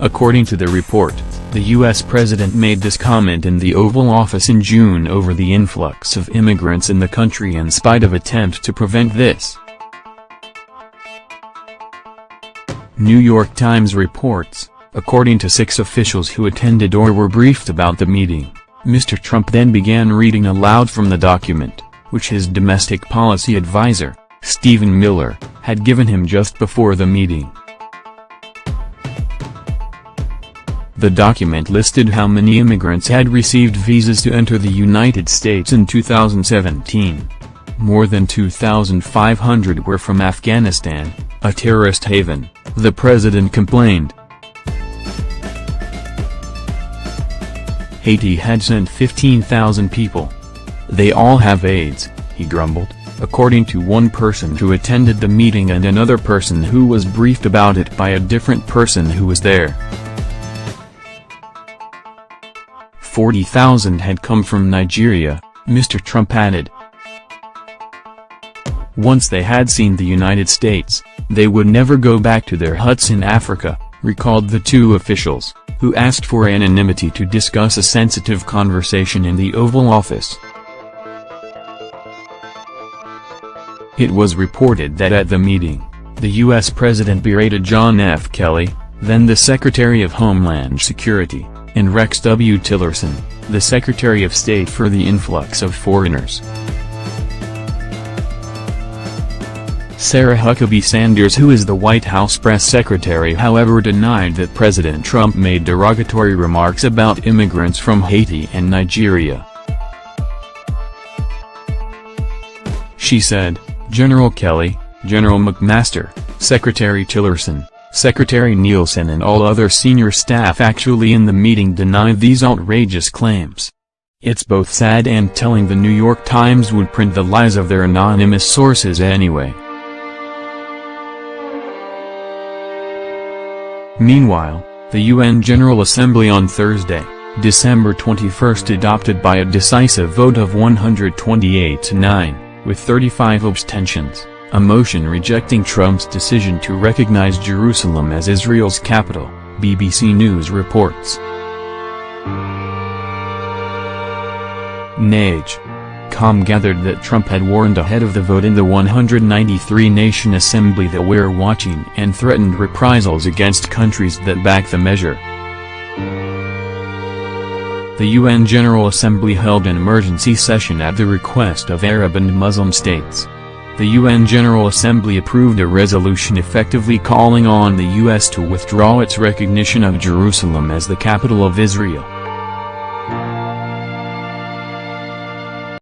According to the report, the U.S. president made this comment in the Oval Office in June over the influx of immigrants in the country in spite of attempts to prevent this. New York Times reports, according to 6 officials who attended or were briefed about the meeting, Mr. Trump then began reading aloud from the document, which his domestic policy advisor, Stephen Miller, had given him just before the meeting. The document listed how many immigrants had received visas to enter the United States in 2017. More than 2,500 were from Afghanistan, a terrorist haven, the president complained. Haiti had sent 15,000 people. They all have AIDS, he grumbled, according to one person who attended the meeting and another person who was briefed about it by a different person who was there. 40,000 had come from Nigeria, Mr. Trump added. Once they had seen the United States, they would never go back to their huts in Africa, recalled the 2 officials, who asked for anonymity to discuss a sensitive conversation in the Oval Office. It was reported that at the meeting, the U.S. president berated John F. Kelly, then the Secretary of Homeland Security, and Rex W. Tillerson, the Secretary of State for the influx of foreigners. Sarah Huckabee Sanders, who is the White House press secretary, however, denied that President Trump made derogatory remarks about immigrants from Haiti and Nigeria. She said, "General Kelly, General McMaster, Secretary Tillerson, Secretary Nielsen and all other senior staff actually in the meeting denied these outrageous claims. It's both sad and telling. The New York Times would print the lies of their anonymous sources anyway." Meanwhile, the UN General Assembly on Thursday, December 21, adopted by a decisive vote of 128-9, with 35 abstentions, a motion rejecting Trump's decision to recognize Jerusalem as Israel's capital, BBC News reports. NAGE.com gathered that Trump had warned ahead of the vote in the 193-nation assembly that we're watching and threatened reprisals against countries that back the measure. The UN General Assembly held an emergency session at the request of Arab and Muslim states. The UN General Assembly approved a resolution effectively calling on the U.S. to withdraw its recognition of Jerusalem as the capital of Israel.